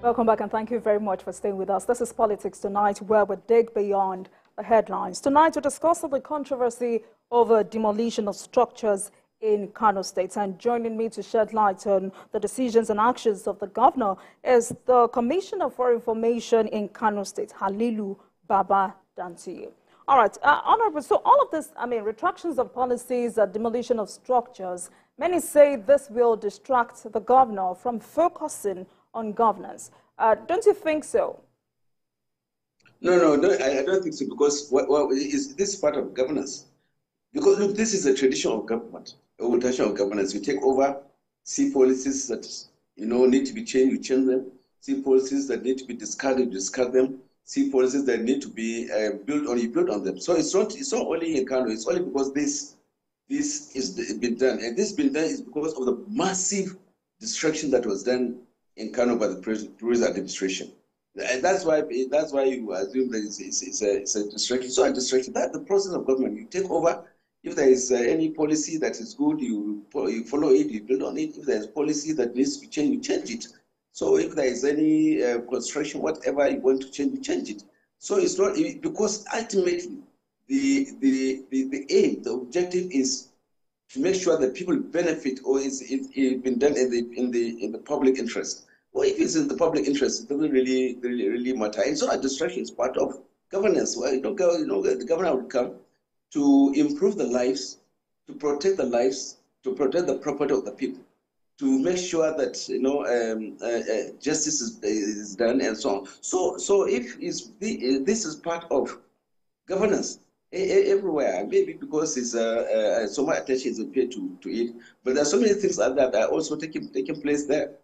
Welcome back and thank you very much for staying with us. This is Politics Tonight, where we dig beyond the headlines. Tonight, we're discussing the controversy over demolition of structures in Kano State. And joining me to shed light on the decisions and actions of the governor is the Commissioner for Information in Kano State, Halilu Baba Dantiye. All right, Honorable, so all of this, retractions of policies, demolition of structures, many say this will distract the governor from focusing on governance. Don't you think so? No, I don't think so, because this is part of governance. Because look, this is a tradition of government, a tradition of governance. You take over, see policies that need to be changed, you change them. See policies that need to be discarded, you discard them. See policies that need to be built on, you build on them. So it's not only in Kano, it's only because this is been done, and this been done is because of the massive destruction that was done in Kano by the previous administration. And that's why you assume that it's a distraction. So a distraction, that's the process of government. You take over. If there is any policy that is good, you follow it, you build on it. If there is policy that needs to be changed, you change it. So if there is any construction, whatever you want to change, you change it. So it's not, because ultimately the aim, the objective is to make sure that people benefit, or it's been done in the public interest. Well, if it's in the public interest, it doesn't really matter. It's not a distraction; it's part of governance. Well, the governor will come to improve the lives, to protect the lives, to protect the property of the people, to make sure that justice is done, and so on. So if this is part of governance everywhere, maybe because it's so much attention is paid to it, but there are so many things like that are also taking place there.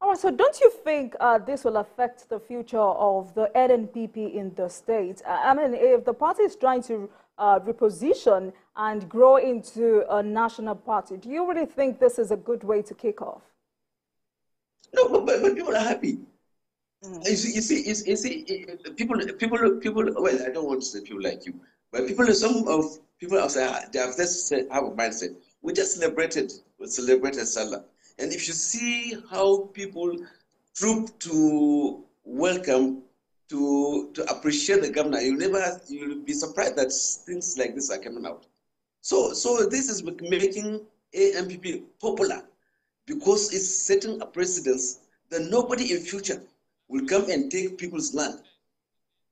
All right, so don't you think this will affect the future of the NNPP in the state? If the party is trying to reposition and grow into a national party, do you really think this is a good way to kick off? No, but people are happy. You see, people. Well, I don't want to say people like you, but some people outside, they have this have a mindset. We just celebrated Salah, and if you see how people troop to welcome, to appreciate the governor, you'll be surprised that things like this are coming out. So this is making NNPP popular, because it's setting a precedence that nobody in future will come and take people's land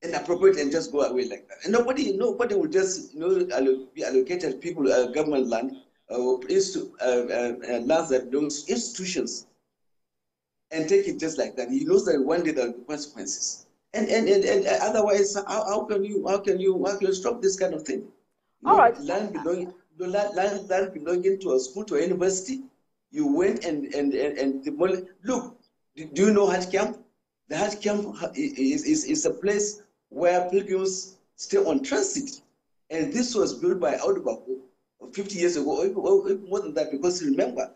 and appropriate and just go away like that. And nobody will just be allocated people government land lands that belong to institutions and take it just like that. He knows that one day there will be consequences. And otherwise, how can you stop this kind of thing? All right. Land belonging to a school, to a university, you went and demolished. Look, do you know Hajj Camp? The Hajj Camp is a place where pilgrims stay on transit. And this was built by Audubon 50 years ago, or more than that, because remember,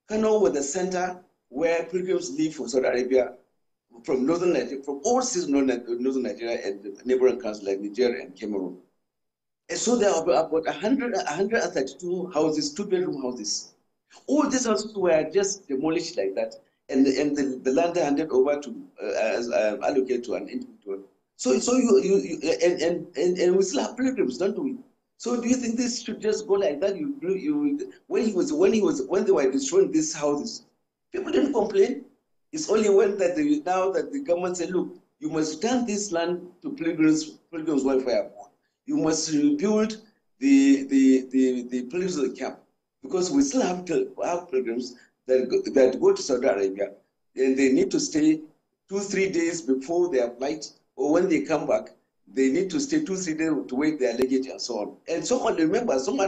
Kano was the center where pilgrims live from Saudi Arabia, from northern Nigeria, from all cities in northern Nigeria and neighboring countries like Nigeria and Cameroon. And so there are about 132 houses, two-bedroom houses. All these houses were just demolished like that. And the land handed over to allocated to an individual. So we still have pilgrims, don't we? So do you think this should just go like that? When they were destroying these houses, people didn't complain. It's only now that the government said, look, you must turn this land to pilgrims welfare board. You must rebuild the pilgrims of the camp, because we still have pilgrims that go to Saudi Arabia, and they need to stay 2-3 days before their flight, or when they come back, they need to stay 2-3 days to wait their luggage and so on. And some are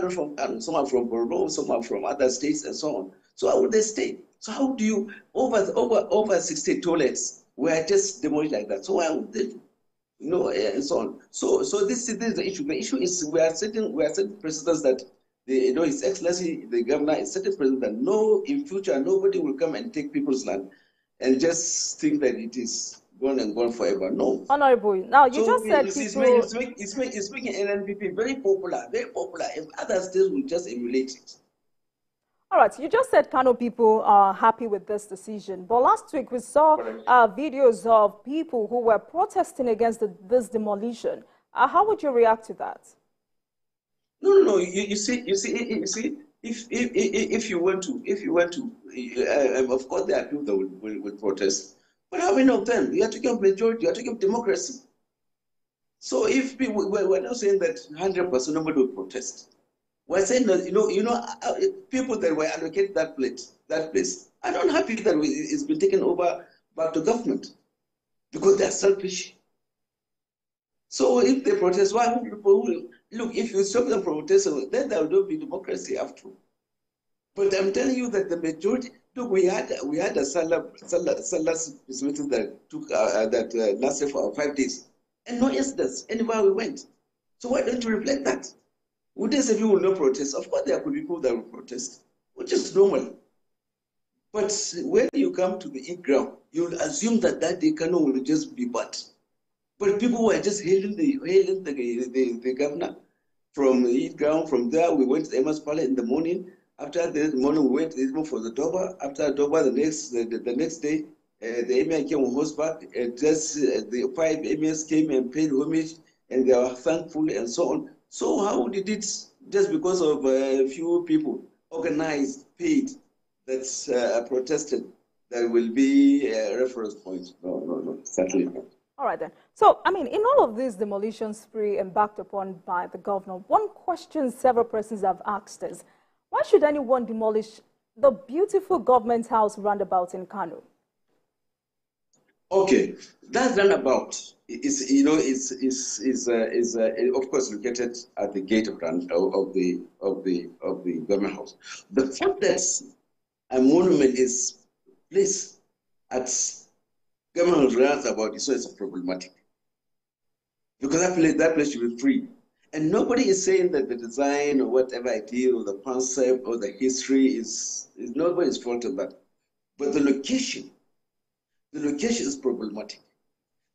from Kano, some are from Borno, some are from other states and so on. So how would they stay? So how do you, over 60 toilets were just demolished like that? So why would they, and so on. So this is the issue. The issue is we are setting precedents that His Excellency, the governor, is setting precedent that in future, nobody will come and take people's land and just think that it is gone and gone forever. No. Honorable, now you just said it's making NNPP very popular, and other states will just emulate it. All right, you just said Kano people are happy with this decision, but last week we saw videos of people who were protesting against this demolition. How would you react to that? No. You see, if you want to, of course there are people that will protest. But how many of them? You are talking of majority. You are talking of democracy. So if people, we're not saying that 100% nobody will protest. We're saying that people that were allocated that place are not happy that it's been taken over back to government because they're selfish. So if they protest, why would people look? If you stop them protesting, then there will not be democracy after. But I'm telling you that the majority. Look, we had a Salah meeting that took lasted for 5 days, and no incidents anywhere we went. So why don't you reflect that? Would they say people will not protest? Of course, there could be people that will protest, which is normal. But when you come to the ground, you'll assume that day Kano will just be bad. But people were just hailing the governor from the ground. From there, we went to Emma's Palace in the morning. After the morning, we went for the Doba. After Doba, the next day, the emir came on horseback. And just the 5 emirs came and paid homage, and they were thankful and so on. So how did it, just because of a few people organized, paid, that protested, there will be a reference point? No, certainly not. All right then. So, I mean, in all of this demolition spree embarked upon by the governor, one question several persons have asked is, why should anyone demolish the beautiful government house roundabout in Kano? Okay, that roundabout is, of course located at the gate of the government house. The fact that a monument is placed at government roundabout is problematic, because that place should be free, and nobody is saying that the design or whatever idea or the concept or the history is nobody's fault of that, but the location. The location is problematic.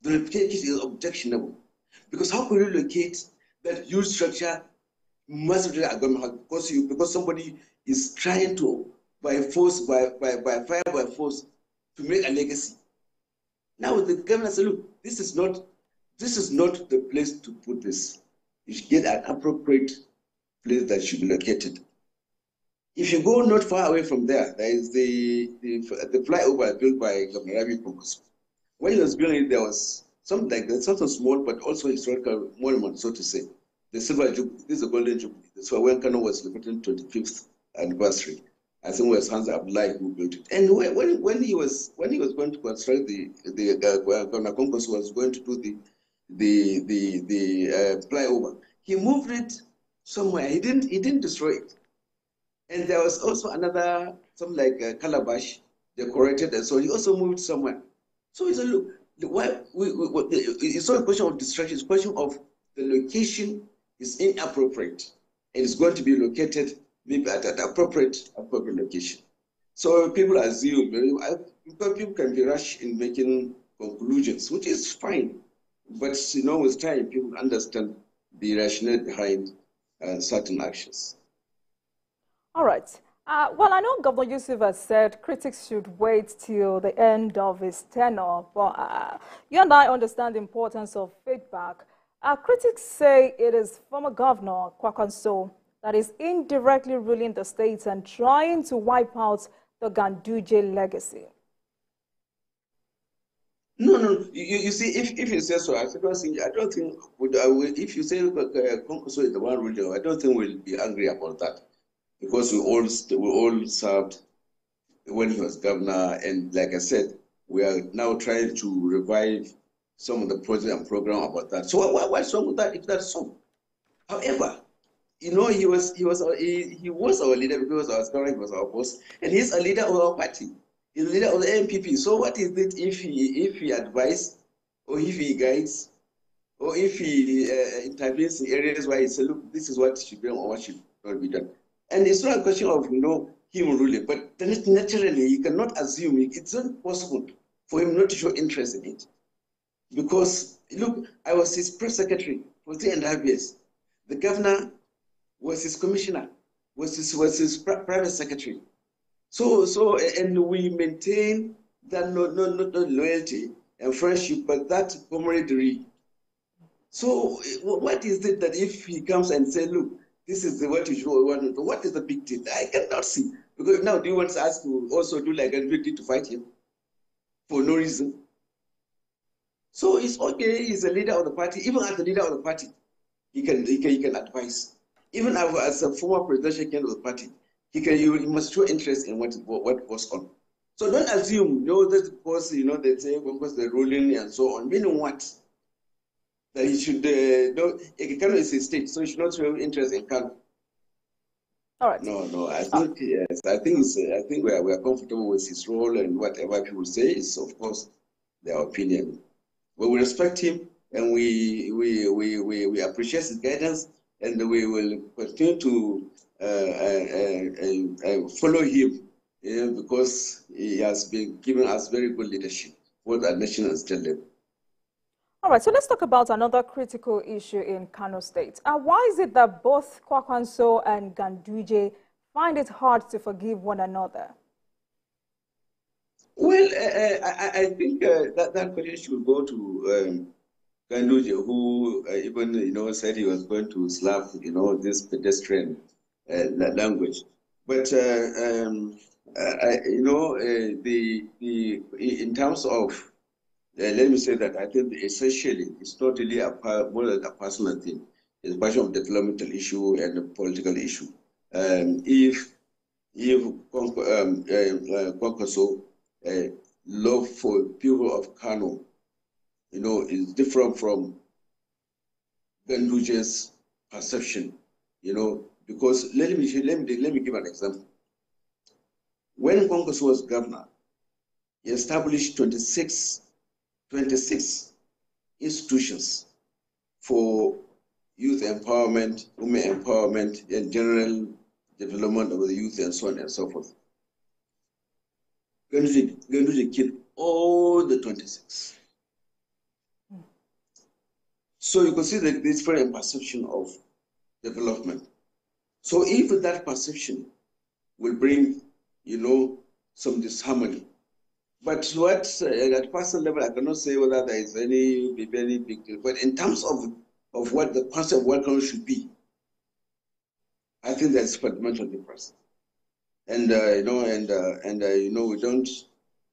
The location is objectionable. Because how could you locate that huge structure massively at government house because somebody is trying to, by force, by fire, by force, to make a legacy? Now the governor said, look, this is not the place to put this. You should get an appropriate place that should be located. If you go not far away from there, there is the flyover built by Governor Ravi Ponkoso. When he was building it, there was something like that, something small, but also historical monument, so to say. The Silver Jubilee, this is the Golden Jubilee. So when Kano was celebrating 25th anniversary, I think it was Hans Abdullahi who built it. And when he was going to construct Governor Ponkoso was going to do the flyover, he moved it somewhere. He didn't destroy it. And there was also another, something like a calabash decorated, and so he also moved somewhere. So he said, look, it's not a question of distraction, it's a question of the location is inappropriate. And it's going to be located maybe at an appropriate location. So people assume, people can be rash in making conclusions, which is fine. But with time, people understand the rationale behind certain actions. All right. Well, I know Governor Yusuf has said critics should wait till the end of his tenure, but you and I understand the importance of feedback. Critics say it is former Governor Kwankwaso that is indirectly ruling the state and trying to wipe out the Ganduje legacy. No. You see, if you say so, I don't think if you say Kwankwaso is the one ruling, I don't think we'll be angry about that. Because we all served when he was governor, and like I said, we are now trying to revive some of the project and program about that. So why wrong with that if that's so? However, he was our leader because our governor was our boss, and he's a leader of our party. He's a leader of the NNPP. So what is it if he advises, or if he guides, or if he intervenes in areas where he says, look, this is what should be done or what should not be done? And it's not a question of him ruling, but naturally you cannot assume it's not possible for him not to show interest in it. Because look, I was his press secretary for 3.5 years. The governor was his commissioner. was his private secretary. So and we maintain that not loyalty and friendship, but that camaraderie. So what is it that if he comes and say, look, this is what you should want to do, what is the big deal? I cannot see. Because now do you want us to also do like everybody to fight him for no reason? So it's okay, he's a leader of the party. Even as the leader of the party, he can advise. Even as a former presidential candidate of the party, he must show interest in what goes on. So don't assume, that because they say because they're ruling and so on. Meaning what? That he should Kano is a state, so he should not show interest in Kano. All right. No. I think yes. I think we are comfortable with his role, and whatever people say is, of course, their opinion. But we respect him, and we appreciate his guidance, and we will continue to follow him, because he has been giving us very good leadership, both at national and state level. All right, so let's talk about another critical issue in Kano State. Why is it that both Kwakwanso and Ganduje find it hard to forgive one another? Well, I think that question should go to Ganduje, who even said he was going to slap this pedestrian language. But in terms of let me say that I think essentially it's not really more than a personal thing. It's a question of developmental issue and a political issue. If Kwankwaso love for people of Kano, is different from Ganduje's perception, because let me give an example. When Kwankwaso was governor, he established 26 institutions for youth empowerment, women empowerment, and general development of the youth, and so on and so forth. Ganduje killed all the 26. So you can see the different perception of development. So if that perception will bring, some disharmony. But what at personal level, I cannot say whether there is any very big deal. But in terms of what the concept of welcome should be, I think there's fundamental difference. And we don't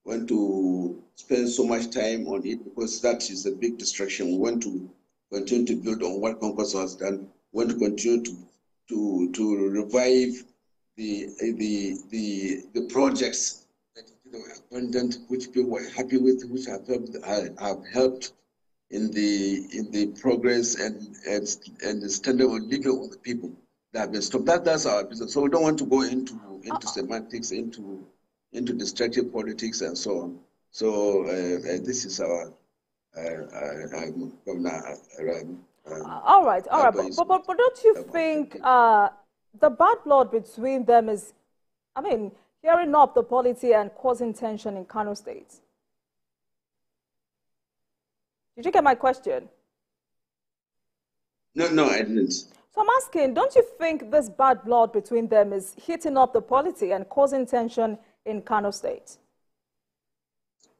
want to spend so much time on it because that is a big distraction. We want to continue to build on what Kwankwaso has done. We want to continue to revive the projects that were abundant, which people were happy with, which have helped in the progress and the standard of living of the people that have been stopped. That's our business. So we don't want to go into semantics, into destructive politics and so on. So this is our all right. But don't you think the bad blood between them is, tearing up the polity and causing tension in Kano State? Did you get my question? No, I didn't. So I'm asking, don't you think this bad blood between them is heating up the polity and causing tension in Kano State?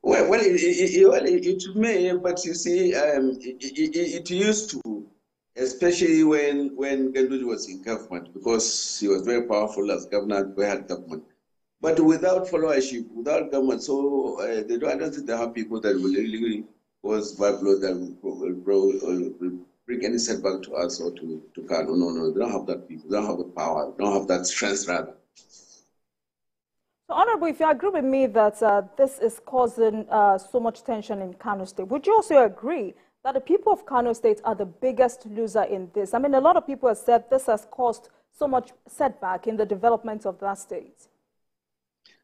Well, it may, but you see, it used to, especially when Ganduje was in government, because he was very powerful as governor, we had government. But without followership, without government, so I don't think they have people that will really cause bad blood that will bring any setback to us or to Kano. No, they don't have that people, they don't have the power, they don't have that strength rather. So, Honorable, if you agree with me that this is causing so much tension in Kano State, would you also agree that the people of Kano State are the biggest loser in this? A lot of people have said this has caused so much setback in the development of that state.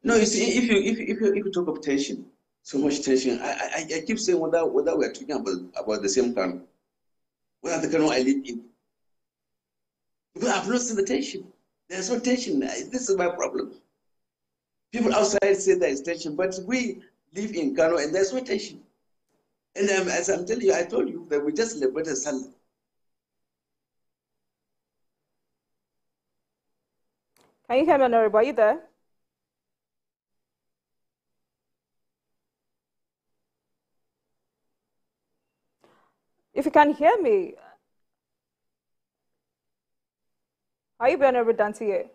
No, you see, if you talk of tension, so much tension, I keep saying whether we are talking about the same Kano, whether the Kano I live in. Because I've not seen the tension. There's no tension. This is my problem. People outside say there is tension, but we live in Kano and there's no tension. And as I'm telling you, I told you that we just celebrated Sunday. Can you hear me, Honorable? Are you there? If you can hear me, are you being Honorable Dantiye?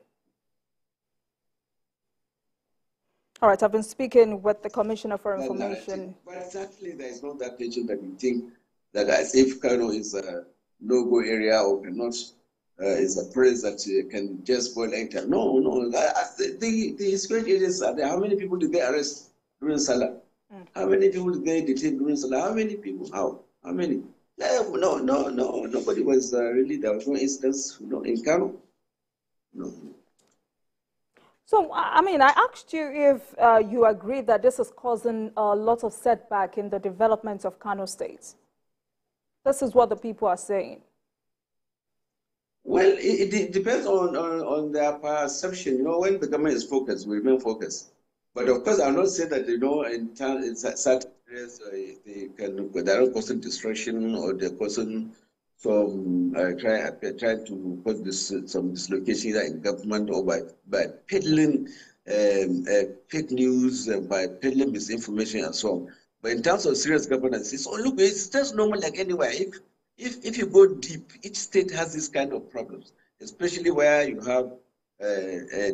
All right, I've been speaking with the Commissioner for Information. But certainly there is not that tension that you think that as if Kano is a no-go area or cannot, is a place that can just boil anytime. No, no. The security agents are there. How many people did they arrest during Salah? How many people did they detain during Salah? How many people? How? How many? No, nobody was really, there was no incidents, in Kano. No. So, I mean, I asked you if you agree that this is causing a lot of setback in the development of Kano State. This is what the people are saying. Well, it depends on their perception. When the government is focused, we remain focused. But of course, I'll not say that, in certain areas, they're not causing destruction or they're causing some trying to cause some dislocation in government or by peddling fake news and by peddling misinformation and so on. But in terms of serious governance, it's just normal like anywhere. If you go deep, each state has this kind of problems, especially where you have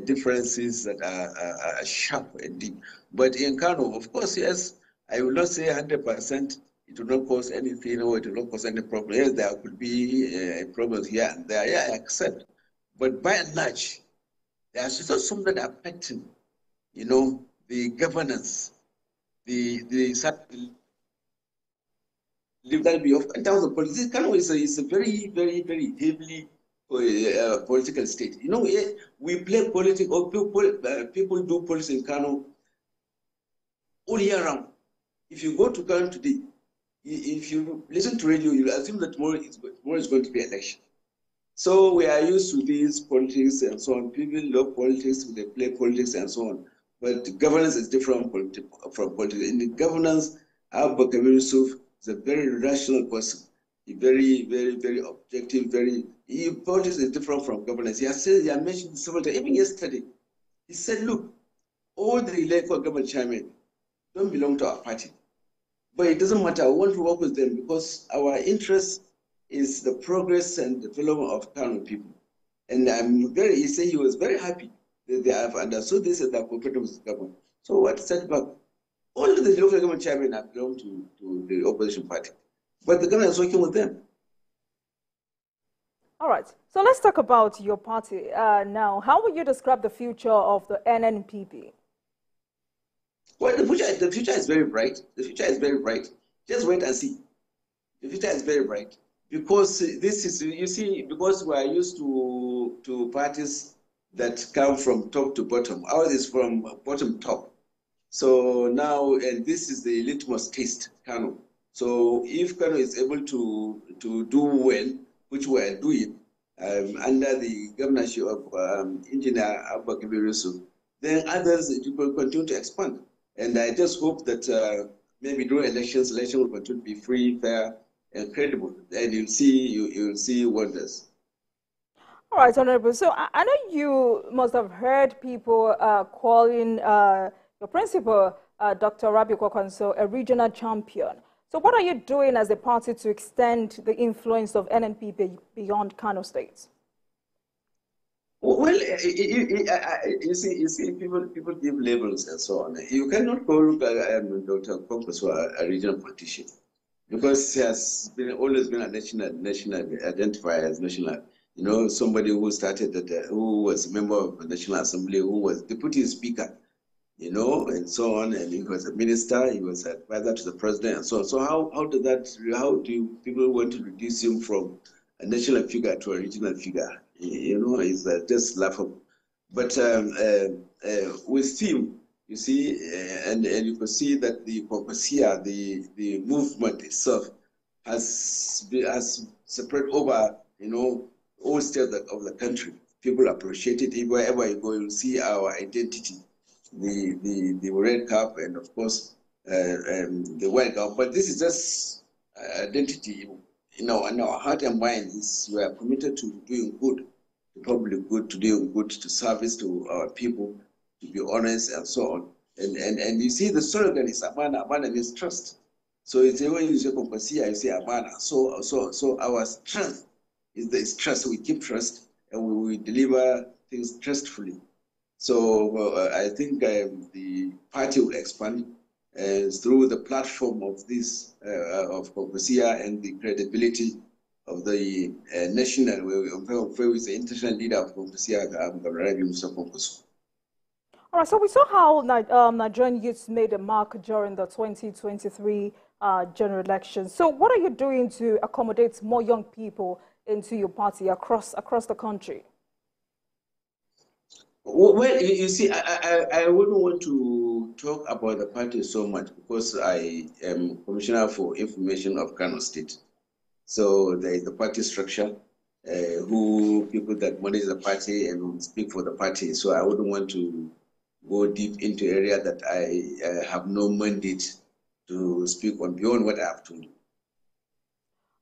differences that are sharp and deep. But in Kano, of course, yes, I will not say 100%. It will not cause anything, or it will not cause any problem. Yes, there could be problems here and there. Yeah, I accept. But by and large, there are still some that are affecting, the governance, the legal be of in terms of politics. Kano is a very, very, very heavily political state. We play politics, or people do politics in Kano all year round. If you go to Kano today, if you listen to radio, you'll assume that tomorrow is going to be election. So we are used to these politics and so on. People love politics, they play politics and so on. But governance is different from politics. In the governance, Abba Yusuf is a very rational person. He's very, very, very objective. Politics is different from governance. He has mentioned several times, even yesterday. He said, look, all the local government chairmen don't belong to our party. But it doesn't matter. I want to work with them because our interest is the progress and development of Kano people. And he said he was very happy that they have understood this and they are cooperating with the government. So what setback? All of the local government chairmen have belonged to the opposition party. But the government is working with them. All right. So let's talk about your party now. How would you describe the future of the NNPP? Well, the future is very bright. The future is very bright. Just wait and see. The future is very bright because this is, because we are used to parties that come from top to bottom. Ours is from bottom top. So now, and this is the litmus test, Kano. So if Kano is able to do well, which we are doing under the governorship of Engineer Abba Yusuf, then others will continue to expand. And I just hope that maybe during elections will continue to be free, fair, and credible. And you'll see wonders. All right, Honorable. So I know you must have heard people calling your principal, Dr. Rabi Kwankwaso, a regional champion. So what are you doing as a party to extend the influence of NNPP beyond Kano State? Well, you see, people give labels and so on. You cannot call Dr. Kwankwaso a regional politician because he has always been a national identifier as national. Somebody who started who was a member of the National Assembly, who was deputy speaker, and so on. And he was a minister. He was an advisor to the president, and so on. So how do people want to reduce him from a national figure to a regional figure? It's just laughable. But with him, you see, and you can see that the Kwankwasia, the movement itself, has spread over, all states of the country. People appreciate it. Wherever you go, you'll see our identity, the red cap, and of course the white cap. But this is just identity. In our heart and mind, we are committed to doing good to public good, to do good, to service to our people, to be honest, and so on. And you see the slogan is Amana. Amana means trust. So it's when you say Kompasia, you say Amana. So our strength is trust. We keep trust and we deliver things trustfully. So I think the party will expand through the platform of this of Kompasia and the credibility of the national, where is the international leader of Kompasia, Yusuf. All right, so we saw how Nigerian youths made a mark during the 2023 general election. So what are you doing to accommodate more young people into your party across the country? Well, you see, I wouldn't want to talk about the party so much because I am Commissioner for Information of Kano State. So there is the party structure, who people that manage the party and speak for the party. So I wouldn't want to go deep into area that I have no mandate to speak on beyond what I have to do.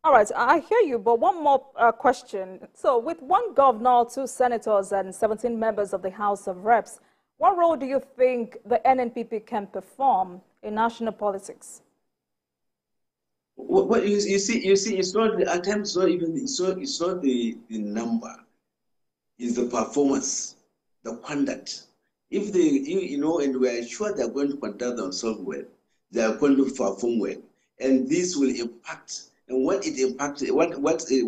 All right, I hear you, but one more question. So with one governor, 2 senators, and 17 members of the House of Reps, what role do you think the NNPP can perform in national politics? Well, you see, it's not at times. Not even it's not the number, it's the performance, the conduct. If they, and we are sure they are going to conduct themselves well, they are going to perform well, and this will impact. And what it impacted, once it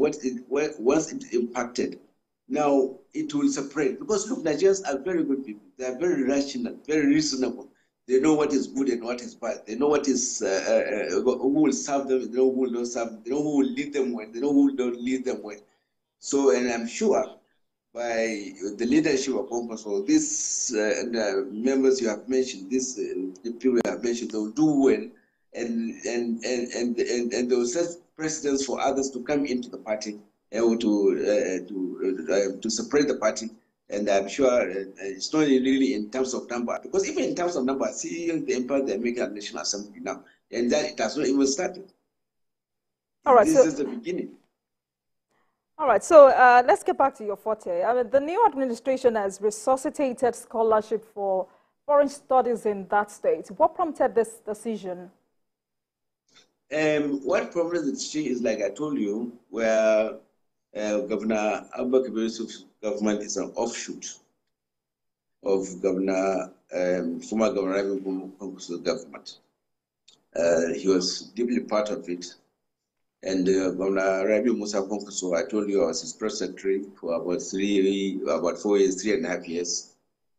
impacted, now it will separate. Because look, Nigerians are very good people. They are very rational, very reasonable. They know what is good and what is bad. They know what is who will serve them. They know who will not serve them. They know who will lead them well. They know who will not lead them well. So, and I'm sure by the leadership of Congress, or these members you have mentioned, these people you have mentioned, they will do well, and they will set precedents for others to come into the party and to separate the party. And I'm sure it's not really in terms of number, because even in terms of number, see the impact they're making at the National Assembly now, and that it has not even started. All right, this is the beginning. All right, so let's get back to your forte. I mean, the new administration has resuscitated scholarship for foreign studies in that state. What prompted this decision? What prompted the decision is, like I told you, where Governor Yusuf's government is an offshoot of former Governor Konko's government. He was deeply part of it. And Governor Rabi Musa Konkoso, I told you, I was his press secretary for about 4 years, 3.5 years.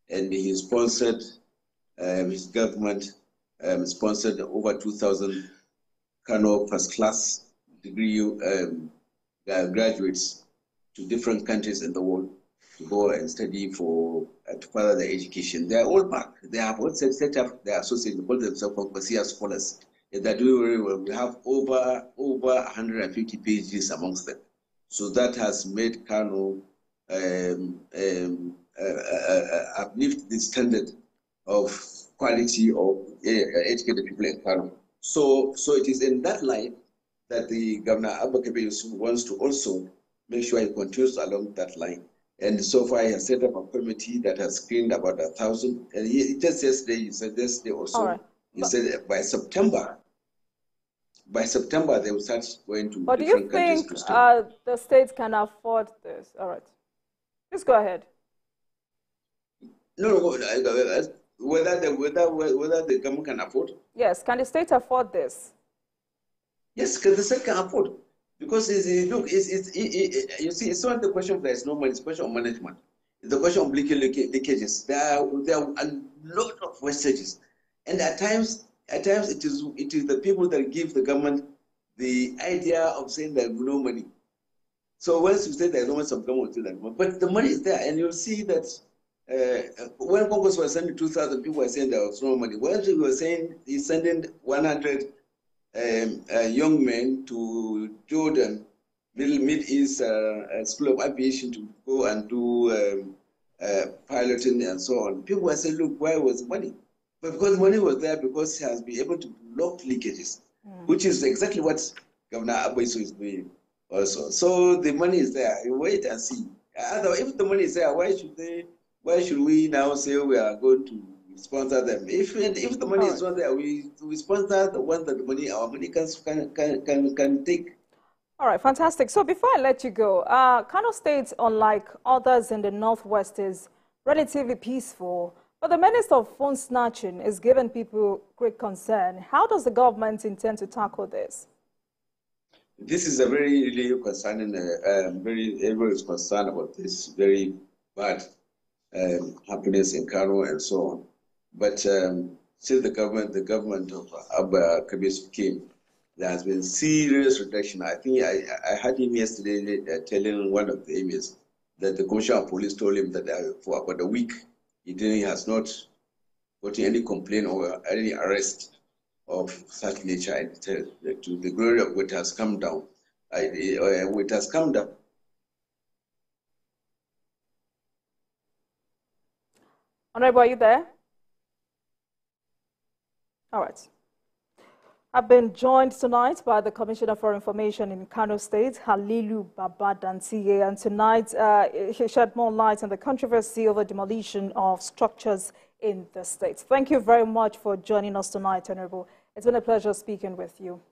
And he sponsored, his government sponsored over 2,000 Kano first-class degree graduates to different countries in the world to go and study to further their education. They are all back. They have all set up their associates, they call themselves Konkosia scholars. They're doing very well. We have over 150 PhDs amongst them. So that has made Kano uplift the standard of quality of educated people in Kano. So it is in that line that the Governor Yusuf wants to also make sure he continues along that line. And so far, he has set up a committee that has screened about 1,000. And he just yesterday, he said yesterday also, right. He said by September they will start going to different countries to study. But do you think the states can afford this? All right, just go ahead. No, whether the government can afford? Yes, can the state afford this? Yes, because the state can afford. Because look, you see, it's not the question of there is no money, it's a question of management. It's the question of leakages. There are a lot of wastages. And at times it is the people that give the government the idea of saying there's no money. So once you say there's no money, some government will say that. But the money is there, and you'll see that when Congress was sending 2,000 people were saying there was no money. When he was saying he's sending 100 young men to Jordan, Middle East School of Aviation to go and do piloting and so on. People were saying, look, where was the money? But because money was there, because he has been able to block leakages, which is exactly what Governor Abbaiso is doing also. So the money is there. You wait and see. Otherwise, if the money is there, why should we now say we are going to sponsor them? If the money is not there, we sponsor the one that our money can take. All right, fantastic. So before I let you go, Kano State, unlike others in the Northwest, is relatively peaceful. But the menace of phone snatching is giving people great concern. How does the government intend to tackle this? This is a really concerning, everyone is concerned about this very bad happiness in Kano and so on. But since the government of Abba Kabir came, there has been serious reduction. I think I heard him yesterday telling one of the emirs that the commissioner of police told him that for about a week, he has not gotten any complaint or any arrest of such nature. To the glory of what has come down. It has come down. Honorable, are you there? All right. I've been joined tonight by the Commissioner for Information in Kano State, Halilu Baba Dantiye, and tonight he shed more light on the controversy over demolition of structures in the state. Thank you very much for joining us tonight, Honorable. It's been a pleasure speaking with you.